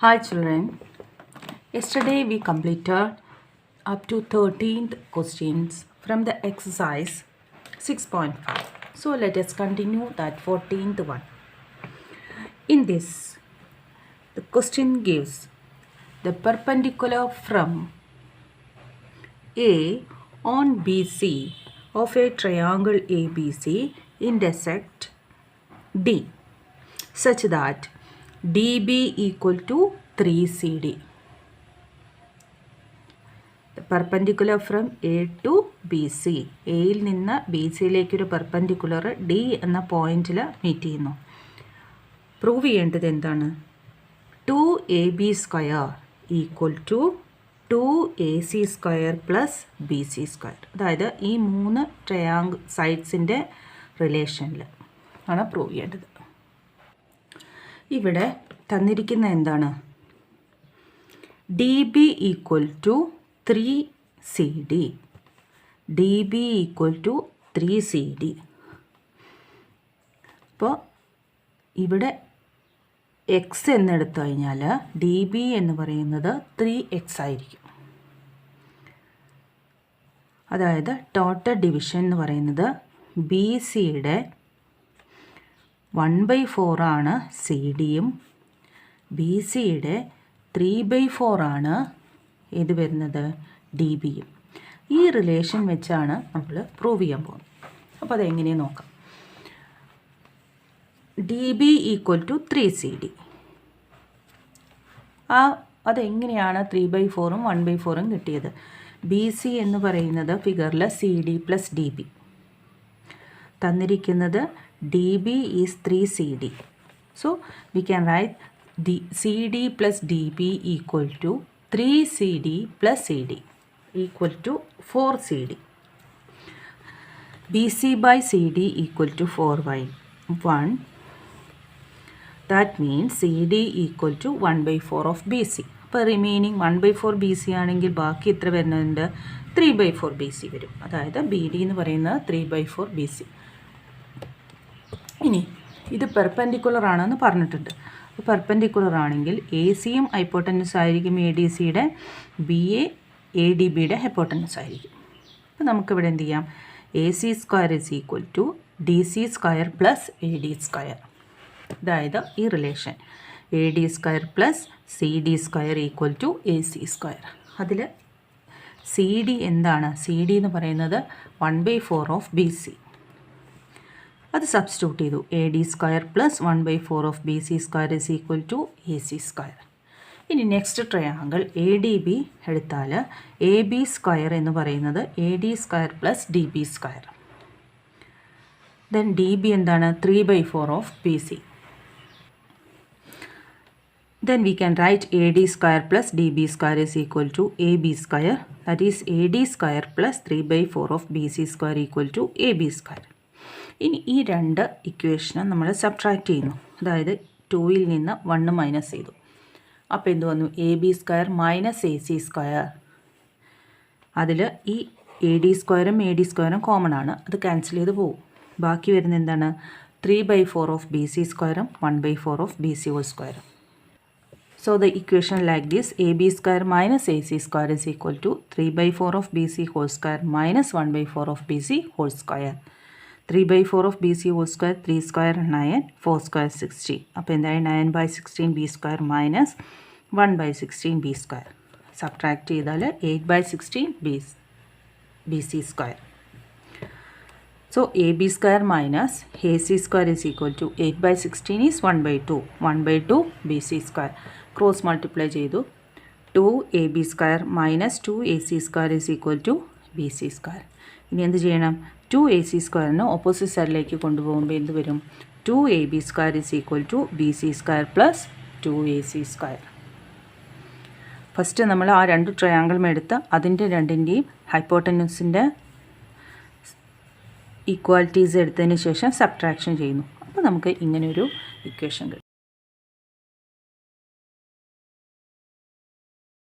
Hi children, yesterday we completed up to 13th questions from the exercise 6.5. So let us continue that 14th one. In this, the question gives the perpendicular from A on BC of a triangle ABC intersect D such that DB equal to 3CD. The perpendicular from A to BC. എയിൽ നിന്ന് B സിയിലേക്കൊരു perpendicular D എന്ന പോയിന്റിൽ meet ചെയ്യുന്നു. Prove ചെയ്യേണ്ടത് എന്താണ്? 2AB square equal to 2AC square plus BC square. അതായത് ഈ മൂന്ന് ട്രയാങ്കിൾ സൈഡ്സിൻ്റെ റിലേഷനിൽ ആണ് പ്രൂവ് ചെയ്യേണ്ടത്. ഇവിടെ തന്നിരിക്കുന്ന എന്താണ്? D B equal to 3CD. D B equal to 3CD. അപ്പോൾ ഇവിടെ എക്സ് എന്നെടുത്തു കഴിഞ്ഞാൽ ഡി ബി എന്ന് പറയുന്നത് 3x ആയിരിക്കും. അതായത് ടോട്ടൽ ഡിവിഷൻ എന്ന് പറയുന്നത് ബി സിയുടെ 1/4 ആണ് സി ഡിയും ബി സിയുടെ 3/4 ആണ് ഇത് വരുന്നത് ഡി ബിയും. ഈ റിലേഷൻ വെച്ചാണ് നമ്മൾ പ്രൂവ് ചെയ്യാൻ പോകുന്നത്. അപ്പോൾ അതെങ്ങനെയാണ് നോക്കാം. D B equal to 3CD. അതെങ്ങനെയാണ് 3/4ഉം 1/4ഉം കിട്ടിയത്? ബി സി എന്ന് പറയുന്നത് ഫിഗറിൽ C D plus D B തന്നിരിക്കുന്നത്. DB is 3CD. So we can write the CD plus DB equal to 3CD plus CD equal to 4CD. BC by CD equal to 4/1. That means CD equal to 1/4 of BC. അപ്പോൾ remaining 1/4 BC ആണെങ്കിൽ ബാക്കി എത്ര വരുന്നുണ്ട്? 3/4 BC വരും. അതായത് BD എന്ന് പറയുന്നത് 3/4 BC. ഇനി ഇത് പെർപെൻഡിക്കുലർ ആണെന്ന് പറഞ്ഞിട്ടുണ്ട്. അപ്പോൾ പെർപെൻഡിക്കുലർ ആണെങ്കിൽ എ സിയും ഹൈപ്പോട്ടനസ് ആയിരിക്കും എ ഡി സിയുടെ, ബി എ ഡി ബിയുടെ ഹൈപ്പോട്ടനസ് ആയിരിക്കും. അപ്പോൾ നമുക്കിവിടെ എന്ത് ചെയ്യാം? A C square is equal to D C square plus A D square. അതായത് ഈ relation A D square plus C D square equal to A C square. അതിൽ സി ഡി എന്താണ്? സി ഡി എന്ന് പറയുന്നത് 1/4 ഓഫ് ബി സി. അത് substitute ചെയ്തു. A D square plus 1/4 of B C square is equal to A C square. ഇനി next triangle A D B എടുത്താൽ A B square എന്ന് പറയുന്നത് A D square plus D B square. Then D B എന്താണ്? 3/4 of B C. Then we can write AD square plus DB square is equal to AB square. That is AD square plus 3/4 of BC square equal to AB square. ഇനി ഈ രണ്ട് ഇക്വേഷനും നമ്മൾ subtract ചെയ്യുന്നു. അതായത് 2ൽ നിന്ന് 1 minus ചെയ്തു. അപ്പോൾ എന്ത് വന്നു? A B square minus A C square. അതിൽ ഈ എ ഡി സ്ക്വയറും എ ഡി സ്ക്വയറും കോമൺ ആണ്. അത് ക്യാൻസൽ ചെയ്ത് പോകും. ബാക്കി വരുന്ന എന്താണ്? 3/4 ഓഫ് ബി സി സ്ക്വയറും 1/4 ഓഫ് ബി സി ഹോൾ സ്ക്വയറും. So the equation like this, AB square minus AC square is equal to 3/4 of BC whole square minus 1/4 of BC whole square. 3/4 of BC whole square 3 square 9, 4 square 16. അപ്പോൾ എന്തായി? 9/16 B square minus 1/16 B square. Subtract ചെയ്താൽ 8/16 BC square. So AB square minus AC square is equal to 8/16 is 1/2. 1/2 BC square. Cross multiply ചെയ്തു. 2AB square minus 2AC square is equal to BC square. ഇനി എന്ത് ചെയ്യണം? 2AC സ്ക്വയറിന് opposite സൈഡിലേക്ക് കൊണ്ടുപോകുമ്പോൾ എന്ത് വരും? 2AB square is equal to BC square plus 2AC square. First നമ്മൾ ആ രണ്ട് ട്രയാങ്കിളും എടുത്ത് അതിൻ്റെ രണ്ടിൻ്റെയും ഹൈപ്പോട്ടനസിൻ്റെ ഈക്വാലിറ്റീസ് എടുത്തതിന് ശേഷം സബ്ട്രാക്ഷൻ ചെയ്യുന്നു. അപ്പോൾ നമുക്ക് ഇങ്ങനെയൊരു ഇക്വേഷൻ കിട്ടും.